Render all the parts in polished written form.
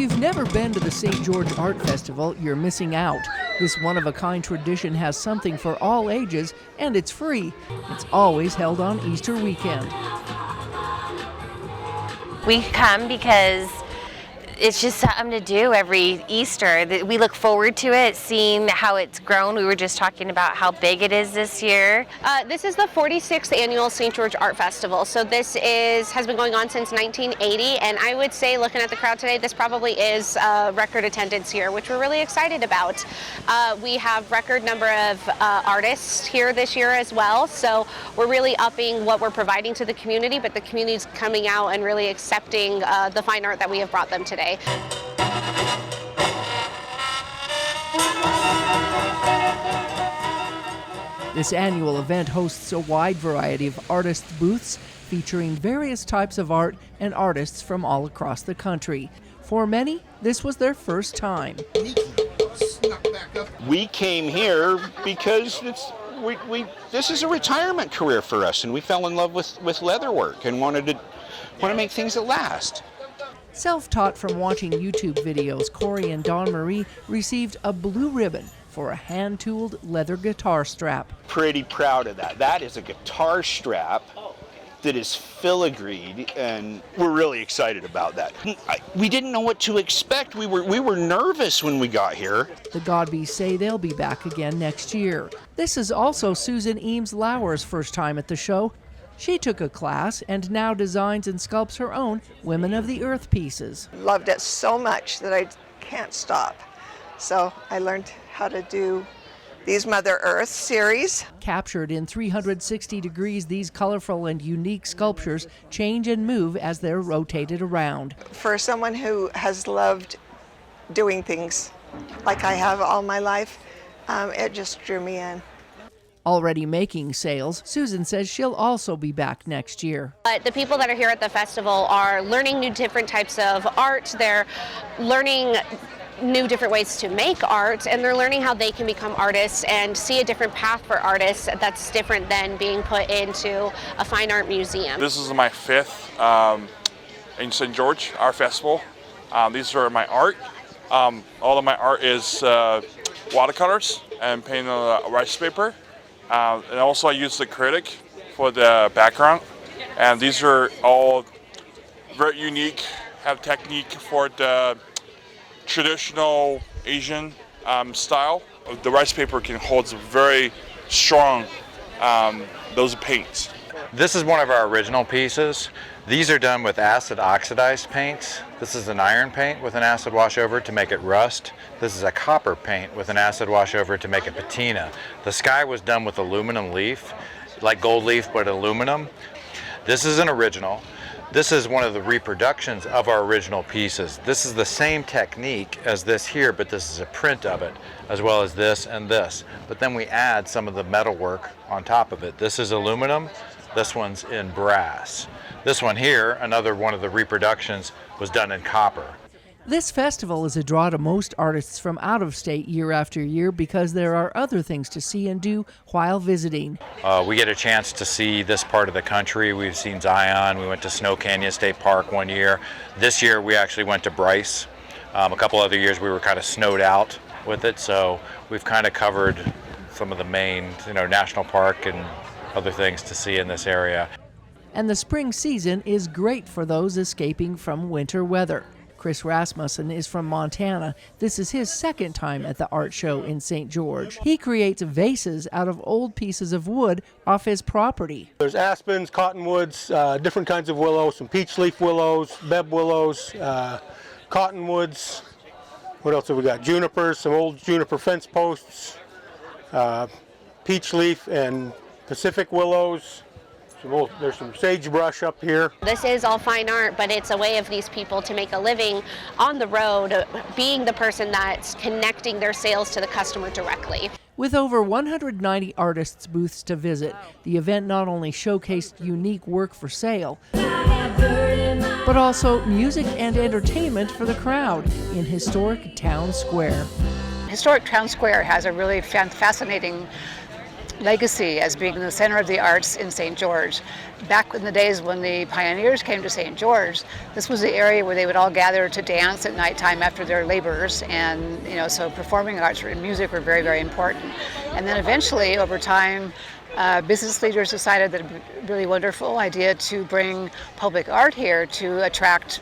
you've never been to the St. George Art Festival, you're missing out. This one-of-a-kind tradition has something for all ages, and it's free. It's always held on Easter weekend. We come because it's just something to do every Easter. We look forward to it, seeing how it's grown. We were just talking about how big it is this year. This is the 46th annual St. George Art Festival. So this has been going on since 1980, and I would say, looking at the crowd today, this probably is record attendance here, which we're really excited about. We have record number of artists here this year as well, so we're really upping what we're providing to the community, but the community's coming out and really accepting the fine art that we have brought them today. This annual event hosts a wide variety of artist booths featuring various types of art and artists from all across the country. For many, this was their first time. We came here because this is a retirement career for us, and we fell in love with leatherwork and want to make things that last. Self-taught from watching YouTube videos, Corey and Dawn Marie received a blue ribbon for a hand-tooled leather guitar strap. Pretty proud of that. That is a guitar strap that is filigreed, and we're really excited about that. We didn't know what to expect. We were nervous when we got here. The Godbys say they'll be back again next year. This is also Susan Eames Lauer's first time at the show. She took a class and now designs and sculpts her own Women of the Earth pieces. Loved it so much that I can't stop. So I learned how to do these Mother Earth series. Captured in 360 degrees, these colorful and unique sculptures change and move as they're rotated around. For someone who has loved doing things like I have all my life, it just drew me in. Already making sales, Susan says she'll also be back next year. But the people that are here at the festival are learning new different types of art. They're learning new different ways to make art, and they're learning how they can become artists and see a different path for artists that's different than being put into a fine art museum. This is my fifth in St. George Art Festival. These are my art. All of my art is watercolors and painted on rice paper. And also I use acrylic for the background. And these are all very unique, have technique for the traditional Asian style. The rice paper can hold very strong those paints. This is one of our original pieces. These are done with acid oxidized paints. This is an iron paint with an acid wash over to make it rust. This is a copper paint with an acid wash over to make it patina. The sky was done with aluminum leaf, like gold leaf but aluminum. This is an original. This is one of the reproductions of our original pieces. This is the same technique as this here, but this is a print of it, as well as this and this. But then we add some of the metalwork on top of it. This is aluminum, this one's in brass. This one here, another one of the reproductions, was done in copper. This festival is a draw to most artists from out of state year after year because there are other things to see and do while visiting. We get a chance to see this part of the country. We've seen Zion, we went to Snow Canyon State Park one year. This year we actually went to Bryce. A couple other years we were kind of snowed out with it, so we've kind of covered some of the main, national park and other things to see in this area. And the spring season is great for those escaping from winter weather. Chris Rasmussen is from Montana. This is his second time at the art show in St. George. He creates vases out of old pieces of wood off his property. There's aspens, cottonwoods, different kinds of willows, some peach leaf willows, beb willows, cottonwoods. What else have we got? Junipers, some old juniper fence posts, peach leaf and Pacific willows. There's some sagebrush up here. This is all fine art, but it's a way of these people to make a living on the road, being the person that's connecting their sales to the customer directly. With over 190 artists' booths to visit, the event not only showcased unique work for sale, but also music and entertainment for the crowd in historic Town Square. Historic Town Square has a really fascinating legacy as being the center of the arts in St. George. Back in the days when the pioneers came to St. George, this was the area where they would all gather to dance at nighttime after their labors, and so performing arts and music were very, very important. And then eventually, over time, business leaders decided that it would be a really wonderful idea to bring public art here to attract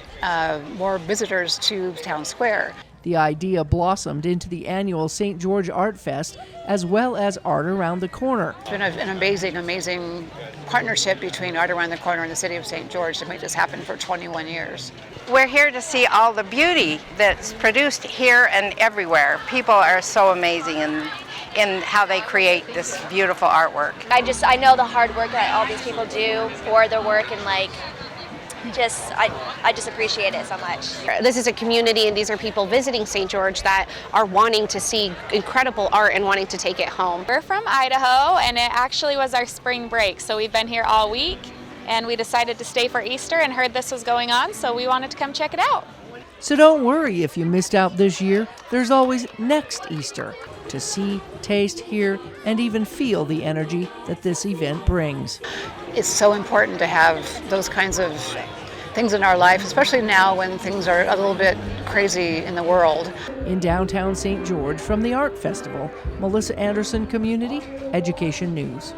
more visitors to Town Square. The idea blossomed into the annual St. George Art Fest, as well as Art Around the Corner. It's been an amazing partnership between Art Around the Corner and the City of St. George to make this happen for 21 years. We're here to see all the beauty that's produced here and everywhere. People are so amazing in how they create this beautiful artwork. I know the hard work that all these people do for their work, and I just appreciate it so much. This is a community, and these are people visiting St. George that are wanting to see incredible art and wanting to take it home. We're from Idaho, and it actually was our spring break, so we've been here all week, and we decided to stay for Easter and heard this was going on, so we wanted to come check it out. So don't worry if you missed out this year. There's always next Easter to see, taste, hear, and even feel the energy that this event brings. It's so important to have those kinds of things in our life, especially now when things are a little bit crazy in the world. In downtown St. George, from the Art Festival, Melissa Anderson, Community Education News.